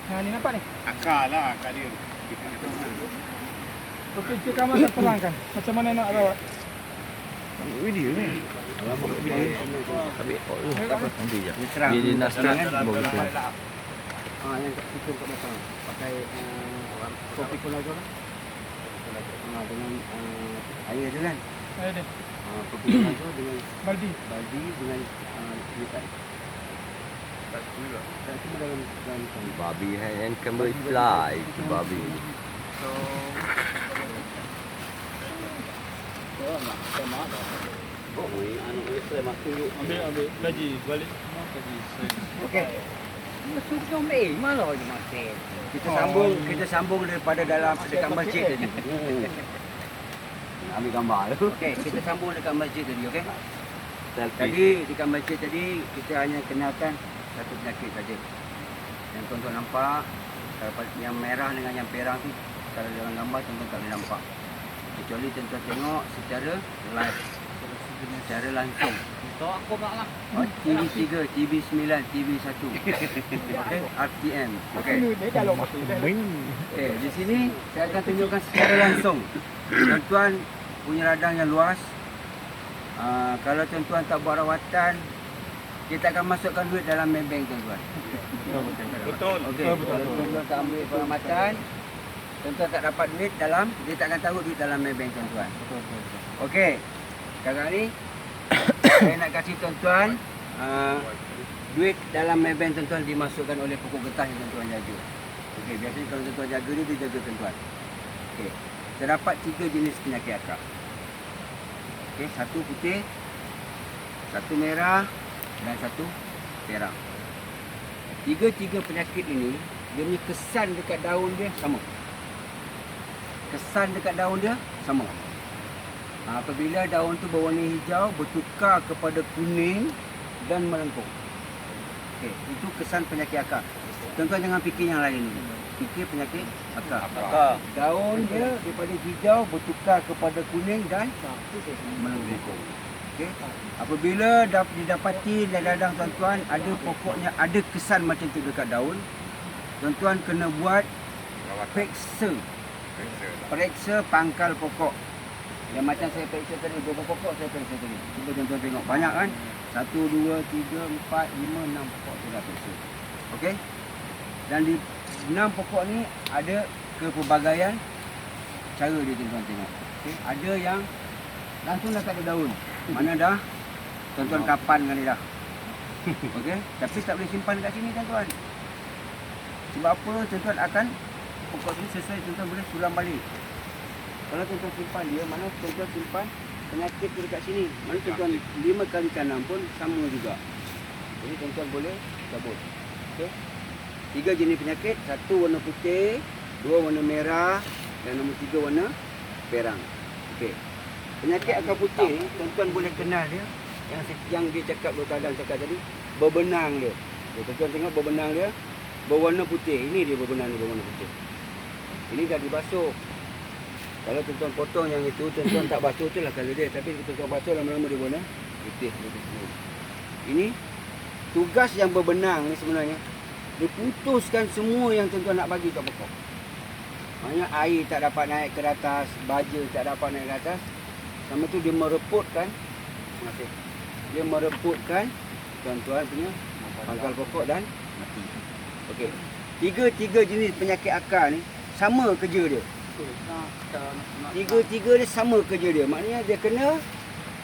Nah, ni nampak ni. Akar lah, akar dia. Okey, cik Kamal dah terangkan. Macam mana nak rawat? Ambil video ni. Alamak video. Ambil oh lu. Nanti je. Terang. Dia nak start kan. Yang itu kat belakang. Pakai kopi kolajo lah. Dengan air tu kan. Ayo dia. Kopi kolajo dengan Baldi. baldi dengan lipat. Tak cuma dalam Babi hand camera fly. Babi. Ambil gaji balik. okey. Suruh malah je makan. Kita sambung daripada dalam dekat masjid tadi. Ambil gambar tu. Okey, kita sambung dekat masjid tadi, okey? Selfie. Tadi dekat masjid tadi kita hanya kenalkan satu penyakit saja. Yang tuan-tuan nampak yang merah dengan yang perang tu kalau dalam gambar tuan-tuan tak boleh nampak. Kecuali tuan-tuan tengok secara live, secara langsung. Tahu aku nak lah. TV3, TV9, TV1. Okey, RTM. Okey. Ni kalau masuk dah. Okey, di sini saya akan tunjukkan secara langsung. Tuan-tuan punya radang yang luas. Kalau tuan-tuan tak buat rawatan, kita akan masukkan duit dalam Maybank tuan-tuan. Betul. Okey, kalau tuan-tuan tak ambil perawatan, tuan-tuan tak dapat duit dalam, dia tak akan tahu duit dalam Maybank tuan-tuan. Okey, sekarang ni saya nak kasih tuan-tuan duit dalam Maybank tuan-tuan dimasukkan oleh pokok getah yang tuan-tuan jaga. Okey, biasanya kalau tuan-tuan jaga dia jaga tuan-tuan. Okey, terdapat 3 jenis penyakit akar. Okey, satu putih, satu merah dan satu perang. Tiga-tiga penyakit ini dia punya kesan dekat daun dia sama. Kesan dekat daun dia sama. Apabila daun tu berwarna hijau bertukar kepada kuning dan melengkung. Okey, itu kesan penyakit akar. Tuan-tuan jangan fikir yang lain ni. Fikir penyakit akar. Daun dia daripada hijau bertukar kepada kuning dan melengkung. Okey. Apabila didapati dalam ladang tuan-tuan ada pokoknya ada kesan macam tu dekat daun, tuan-tuan kena buat periksa pangkal pokok. Yang macam saya periksa tadi, beberapa pokok saya periksa tadi. Cuba tuan-tuan tengok, banyak kan? 1, 2, 3, 4, 5, 6 pokok saya dah periksa. Okey? Dan di 6 pokok ni ada kepelbagaian cara dia tuan-tuan tengok. Okey? Ada yang langsung dah tak ada daun. Mana dah? Tuan-tuan kapan dengan dia dah. Okey? Tapi tak boleh simpan dekat sini tuan-tuan. Sebab apa? Tuan-tuan akan pokok ni selesai tuan-tuan boleh sulam balik. Kalau tuan-tuan simpan dia, mana tuan-tuan simpan penyakit tu dekat sini. Mana tuan-tuan 5 kali tanam pun sama juga. Jadi tuan-tuan boleh cabut. Okey? 3 jenis penyakit, 1 warna putih, 2 warna merah dan nombor 3 warna perang. Okey. Penyakit akar putih ni tuan-tuan boleh kenal dia yang dia cakap Kadang cakap tadi, berbenang dia. Tuan-tuan tengok berbenang dia berwarna putih. Ini dia berbenang dia berwarna putih. Ini dah dibasuh. Kalau tuan-tuan potong yang itu, tuan-tuan tak basuh tu lah kalau dia. Tapi tuan-tuan basuh lama-lama dia warna putih. Ini tugas yang berbenang ni sebenarnya diputuskan semua yang tuan-tuan nak bagi kat pokok. Maknanya air tak dapat naik ke atas, baja tak dapat naik ke atas. Sama tu dia mereputkan, dia mereputkan tuan-tuan punya pangkal pokok dan mati. Okey. Tiga jenis penyakit akar ni sama kerja dia. Tiga dia sama kerja dia. Maknanya dia kena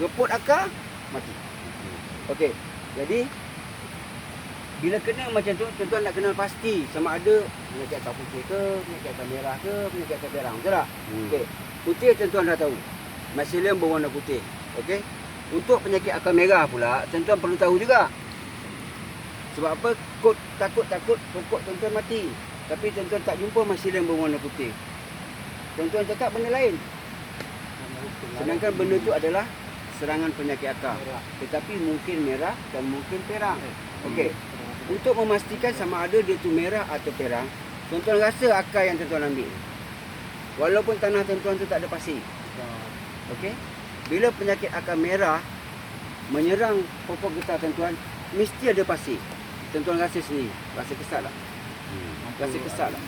reput akar, mati. Okey. Jadi bila kena macam tu, tuan-tuan nak kenal pasti sama ada penyakit akar putih ke, penyakit akar merah ke, penyakit akar perang. Betul tak? Okey. Putih tuan-tuan dah tahu. Mycelium berwarna putih. Okey. Untuk penyakit akar merah pula, tuan-tuan perlu tahu juga. Sebab apa? Takut pokok tuan-tuan mati. Tapi tuan-tuan tak jumpa mycelium berwarna putih. Tuan-tuan cakap benda lain. Sedangkan benda tu adalah serangan penyakit akar. Tetapi mungkin merah dan mungkin perang. Okey. Untuk memastikan sama ada dia tu merah atau perang, tuan-tuan rasa akar yang tuan-tuan ambil. Walaupun tanah tuan-tuan tu tak ada pasir. Okey. Bila penyakit akar merah menyerang pokok getah tuan-tuan, mesti ada pasir. Tuan-tuan rasa sendiri. Rasa kesat tak? Pasir kesat tak?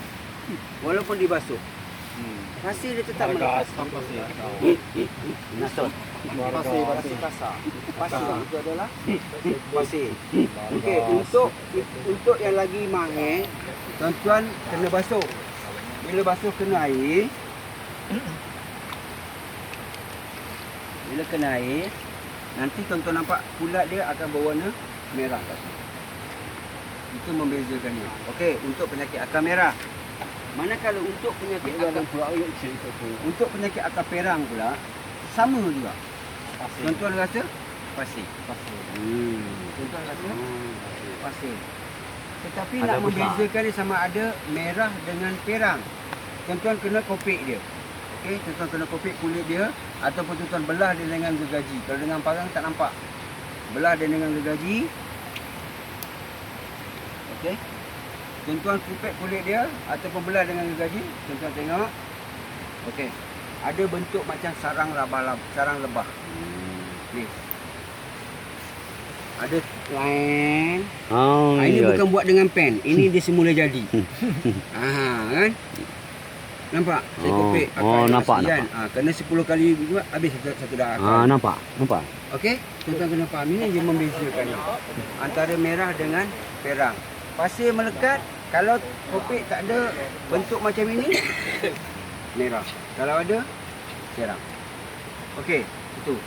Walaupun dibasuh. Pasir dia tetap melepas. Nasut. Pasir kasar. Pasir itu adalah pasir. Okey, untuk yang lagi mahir, tuan-tuan kena basuh. Bila basuh kena air. Bila kena air, nanti tuan-tuan nampak kulat dia akan berwarna merah. Itu membezakan dia. Okey, untuk penyakit akar merah. Manakala untuk penyakit akar perang pula sama juga. Tuan-tuan rasa pasir. Tuan-tuan rasa pasir. Tetapi Ada nak besar. membezakan dia sama ada merah dengan perang. Tuan-tuan kena kopik dia. Okey, tuan-tuan kena kopik kulit dia ataupun tuan-tuan belah dia dengan gergaji. Kalau dengan parang tak nampak. Belah dia dengan gergaji. Okey. Tuan-tuan kupek kulit dia ataupun belah dengan gergaji, tuan-tuan tengok. Okey. Ada bentuk macam sarang lebah. Ni. Ada line. Ini bukan buat dengan pen. Ini dia semula jadi. Kan? Nampak? Saya kopek. Nampak. Kena 10 kali juga habis satu dah. Nampak. Okey? Tuan-tuan kena faham. Ini yang membezakan antara merah dengan perang. Pasir melekat, kalau kopek tak ada bentuk macam ini, merah. Kalau ada, perang. Okey, itu.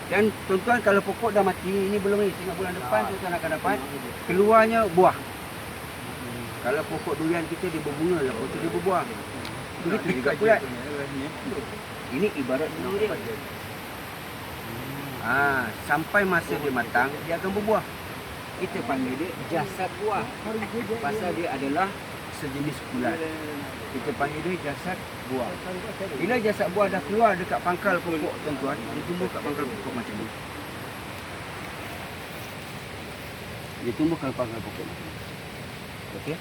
Dan tuan-tuan kalau pokok dah mati, ini belum ni, tengok bulan depan tuan-tuan akan dapat keluarnya buah. Kalau pokok durian kita dia berbunga, lepas tu dia berbuah. Begitu juga kulat. Ini ibarat durian. Sampai masa dia matang, dia akan berbuah. Kita panggil dia jasad buah. Pasal dia adalah sejenis kulat. Kita panggil dia jasad buah. Bila jasad buah dah keluar dekat pangkal pokok tuan-tuan, dia tumbuh kat pangkal pokok macam ni. Dia tumbuh kat pangkal pokok macam ni. Okey?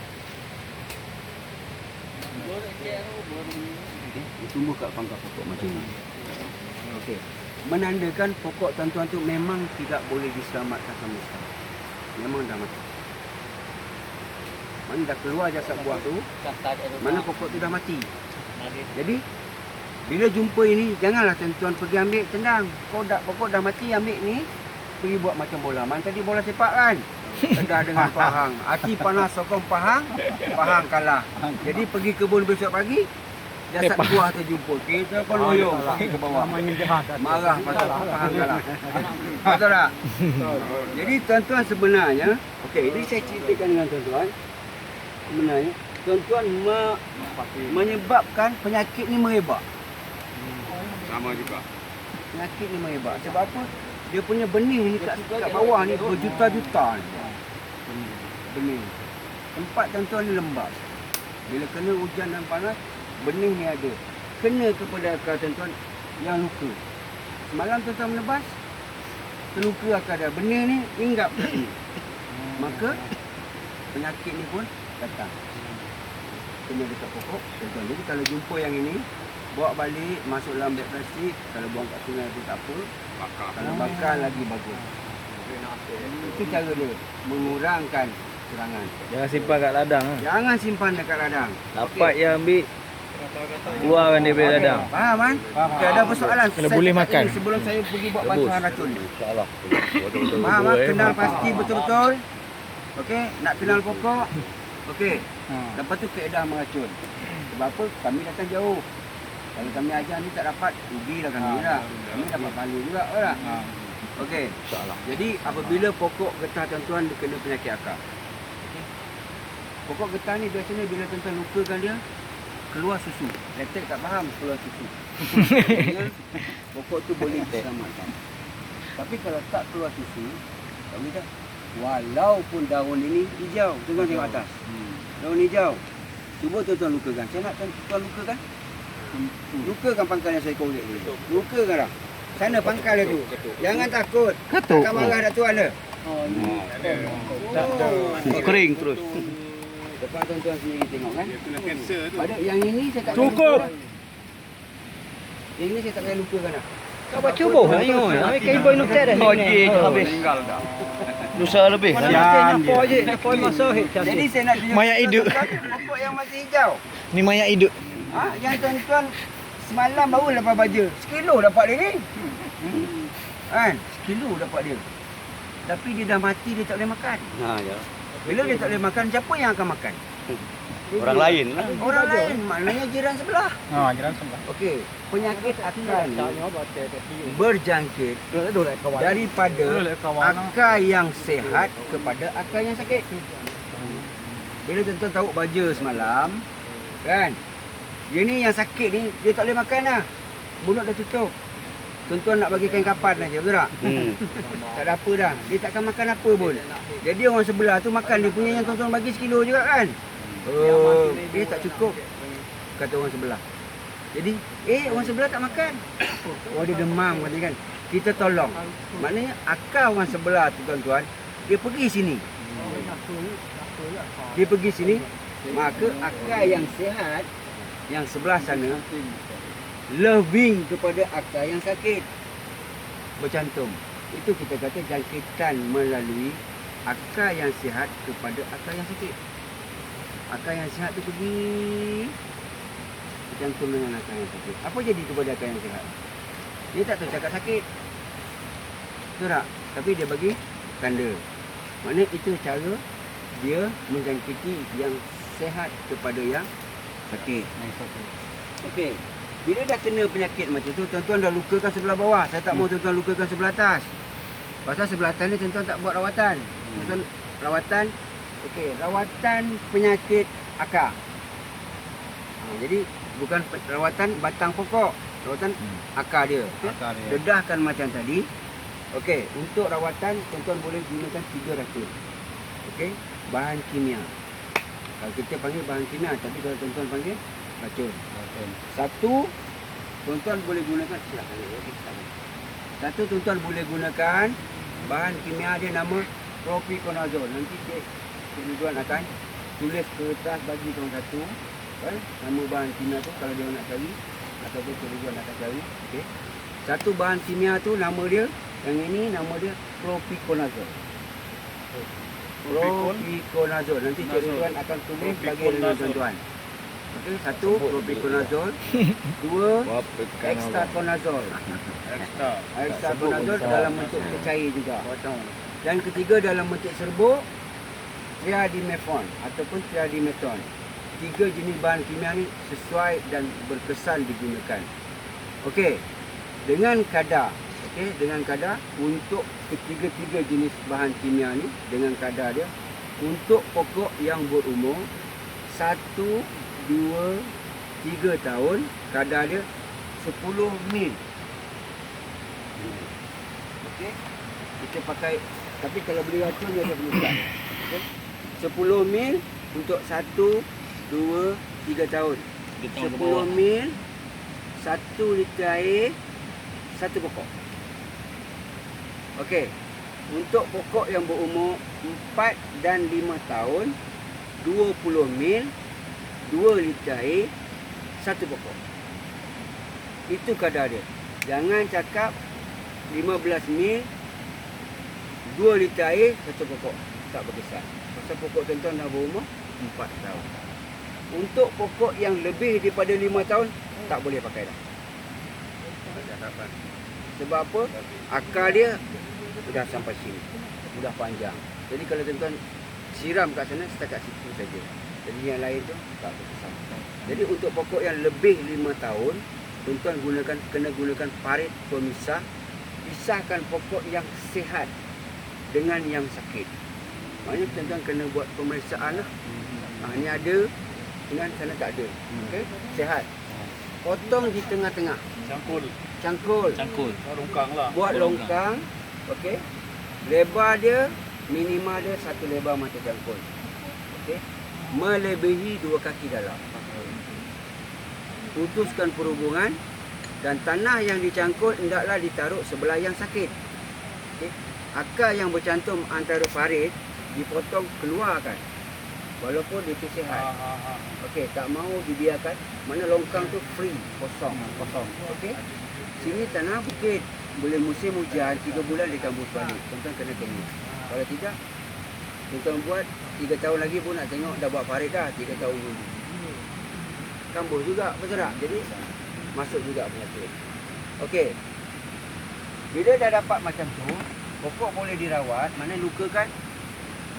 Dia tumbuh kat pangkal pokok macam ni. Okey. Menandakan pokok tuan-tuan tu memang tidak boleh diselamatkan sama sekali. Memang dah mati. Mana dah keluar jasad buah tu, mana pokok tu dah mati. Jadi, bila jumpa ini, janganlah tuan-tuan pergi ambil tendang. Pokok dah mati, ambil ni, pergi buat macam bola. Mana tadi bola sepak kan? Tedah dengan pahang. Hati panas sokong pahang, pahang kalah. Jadi pergi kebun besok pagi, jasad buah terjumpa. Kita pun loyong pergi ke bawah. Marah pasal pahang kalah. Betul tak? Jadi tuan-tuan sebenarnya, okey, ini saya ceritakan dengan tuan-tuan. Sebenarnya, tuan-tuan menyebabkan penyakit ni merebak. Sama juga. Penyakit ni merebak. Sebab apa? Dia punya benih ni kat bawah ni berjuta-juta ni. Benih. Tempat tuan-tuan ni lembab. Bila kena hujan dan panas, benih ni ada. Kena kepada akar tuan-tuan yang luka. Semalam tuan-tuan menebas, terluka akar dia. Benih ni hinggap ke sini. Maka penyakit ni pun datang. Kena dekat pokok tuan-tuan. Jadi kalau jumpa yang ini, bawa balik, masuk dalam beg plastik. Kalau buang kat sungai tu tak apa. Kalau bakar lagi bagus. Itu cara dia mengurangkan serangan. Jangan simpan kat ladang. Jangan simpan dekat ladang. Dapat yang ambil, keluarkan dia dari ladang. Faham kan? Okay, ada persoalan. Kena Saya boleh cakap makan. ini sebelum saya pergi buat bantuan racun ni. InsyaAllah. Faham kan? Kenal pasti betul-betul. Okey, nak kenal pokok. Okey. Lepas tu keedah meracun. Sebab apa? Kami datang jauh. Kalau kami ajar ni tak dapat, rugilah kami lah. Kami dapat pahala juga, tak? Okey. InsyaAllah. Jadi apabila pokok getah tuan-tuan dia kena penyakit akar. Okey. Pokok getah ni biasanya bila tuan-tuan lukakan dia, keluar susu. Letek tak faham keluar susu. Dia, pokok tu boleh diselamatkan. Tapi kalau tak keluar susu, kami dah walaupun daun ini hijau, tuan-tuan tengok atas. Daun hijau. Cuba tuan-tuan lukakan. Saya nak tuan-tuan lukakan. Lukakan pangkal yang saya korek ni. Lukakan dah. Sana pangkal dia tu. Jangan takut. Katuk. Takkan marah dah tuan dia. Kering terus. Depan tuan-tuan sendiri tengok kan. Dia kena kanser tu. Pada yang ini saya tak Cukup. payah lukakan. Yang ini saya tak payah lukakan dah. Kau baca boh lah ingat. Ai kai boy nak dah. Habis. Meninggal dah. Dosa lebih. Mana mesti nampak je, nampak masa hit Jadi kasih. saya nak tunjuk Mayat hidup. pokok yang masih hijau. Ni mayat hidup. Yang tuan-tuan semalam baru dapat baja. Sekilo dapat dia ni. Kan? Sekilo dapat dia. Tapi dia dah mati, dia tak boleh makan. Ya. Bila dia tak boleh makan, siapa yang akan makan? Orang lain lah. Orang lain, maknanya jiran sebelah. Jiran sebelah. Okey, penyakit akar ni berjangkit daripada akar yang sihat kepada akar yang sakit. Bila tuan-tuan tahu baja semalam, kan? Dia ni yang sakit ni, dia tak boleh makan dah. Mulut dah tutup. Tuan-tuan nak bagi kain kapan aja, betul tak? Tak ada apa dah. Dia takkan makan apa pun. Jadi orang sebelah tu makan dia punya yang tuan-tuan bagi sekilo juga kan? Oh, dia tak cukup, kata orang sebelah. Jadi, orang sebelah tak makan. Oh, dia demam kata kan. Kita tolong. Maknanya akar orang sebelah tu tuan-tuan, dia pergi sini. Dia pergi sini, maka akar yang sihat yang sebelah sana loving kepada akar yang sakit. Bercantum. Itu kita kata jangkitan melalui akar yang sihat kepada akar yang sakit. Akar yang sihat tu pergi bercantum dengan akar yang sakit. Apa jadi kepada akar yang sihat? Dia tak tahu cakap sakit. Betul tak? Tapi dia bagi tanda. Maknanya itu cara dia menjangkiti yang sihat kepada yang sakit. Okey. Bila dah kena penyakit macam tu, tuan-tuan dah lukakan sebelah bawah. Saya tak mau tuan-tuan lukakan sebelah atas. Pasal sebelah atas ni tuan-tuan tak buat rawatan. Tuan-tuan rawatan, okey, rawatan penyakit akar. Jadi bukan rawatan batang pokok, rawatan akar dia. Okay? Dedahkan macam tadi. Okey, untuk rawatan tuan-tuan boleh gunakan 3 racun. Okey, bahan kimia. Kalau kita panggil bahan kimia, tapi kalau tuan-tuan panggil racun. Satu, tuan-tuan boleh gunakan, silakan. Satu, tuan-tuan boleh gunakan bahan kimia dia nama propiconazole. Nanti tuan-tuan akan tulis kertas bagi tuan satu, kan? Nama bahan kimia tu kalau dia nak cari ataupun tuan-tuan nak cari. Okey. Satu bahan kimia tu nama dia, yang ini nama dia propiconazole. Propiconazole. Nanti tuan-tuan akan tulis bagi dengan tuan-tuan. Okey, satu propiconazole, dua hextaconazole. Hextaconazole dalam bentuk cair juga. Dan ketiga dalam bentuk serbuk, triadimefon ataupun triadimeton. 3 jenis bahan kimia ni sesuai dan berkesan digunakan. Okey. Dengan kadar, dengan kadar untuk ketiga-tiga jenis bahan kimia ni dengan kadar dia untuk pokok yang berumur 1, 2, 3 tahun, kadar dia 10 mil. Okey. Kita pakai, tapi kalau beli racun dia ada penutupan. Okey. 10 mil untuk 1, 2, 3 tahun. 10 mil 1 liter air 1 pokok. Okey. Untuk pokok yang berumur 4 dan 5 tahun, 20 mil 2 liter air 1 pokok. Itu kadar dia. Jangan cakap 15 mil 2 liter air 1 pokok. Tak berkesan. Pasal pokok tuan-tuan dah berumur 4 tahun. Untuk pokok yang lebih daripada 5 tahun, tak boleh pakai dah. Sebab apa? Akar dia sudah sampai sini. Sudah panjang. Jadi kalau tuan-tuan siram kat sana, setakat situ saja. Jadi yang lain tu tak berkesan. Jadi untuk pokok yang lebih 5 tahun, tuan-tuan kena gunakan parit pemisah. Pisahkan pokok yang sihat dengan yang sakit. Maknanya tuan-tuan kena buat pemeriksaan lah. Ni ada, dengan sana tak ada. Okey, sihat. Potong di tengah-tengah. Cangkul. Longkang lah. Buat longkang. Okey. Lebar dia minimal dia 1 lebar mata cangkul. Okey. Melebihi 2 kaki dalam. Putuskan perhubungan dan tanah yang dicangkul hendaklah ditaruh sebelah yang sakit. Okey. Akar yang bercantum antara parit dipotong keluarkan. Walaupun dia tu sihat. Okey, tak mau dibiarkan. Mana longkang tu free, kosong. Okey. Sini tanah bukit. Boleh musim hujan 3 bulan dia kambus balik. Tuan-tuan kena tengok. Kalau tidak, tuan-tuan buat 3 tahun lagi pun nak tengok dah buat parit dah 3 tahun dulu. Kambus juga, betul tak? Jadi masuk juga penyakit. Okey. Bila dah dapat macam tu, pokok boleh dirawat, mana luka kan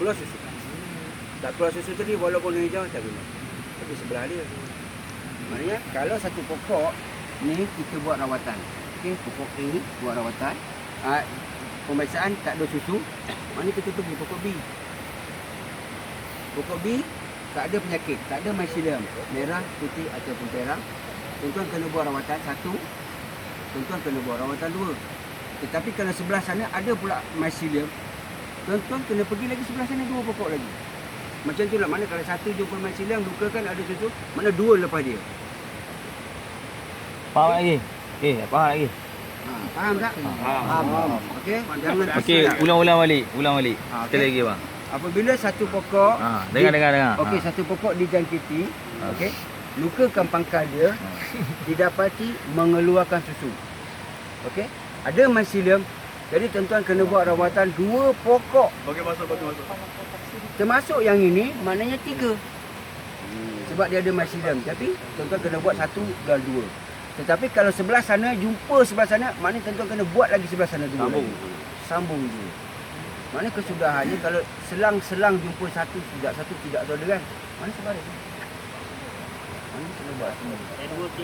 keluar susu. Tak keluar susu tadi walaupun hijau tak guna. Tapi sebelah dia. Maknanya kalau satu pokok ni kita buat rawatan. Okey, pokok A ni buat rawatan. Pemeriksaan tak ada susu, maknanya kita pergi pokok B. Pokok B tak ada penyakit, tak ada mycelium, merah, putih ataupun perak. Tuan-tuan kena buat rawatan 1, tuan-tuan kena buat rawatan 2. Tetapi kalau sebelah sana ada pula mycelium, tuan-tuan kena pergi lagi sebelah sana 2 pokok lagi. Macam tu lah, mana kalau 1 jumpa mycelium, luka kan ada susu, mana 2 lepas dia. Faham lagi? Faham lagi? Faham tak? Faham. Okey, jangan Okey, tersilap. ulang balik. Sekali okey. lagi bang. Apabila satu pokok Dengar. Okey, satu pokok dijangkiti, okey. Lukakan pangkal dia, didapati mengeluarkan susu. Okey. Ada mycelium. Jadi tuan-tuan kena buat rawatan 2 pokok. Okey, masuk. Termasuk yang ini, maknanya 3. Sebab dia ada mycelium. Tapi tuan-tuan kena buat 1 dan 2. Tetapi kalau sebelah sana jumpa sebelah sana, maknanya tuan-tuan kena buat lagi sebelah sana dulu. Sambung dulu. Maknanya kesudahannya kalau selang-selang jumpa satu tidak tu ada kan. Mana sebaris? Mana kena buat semua.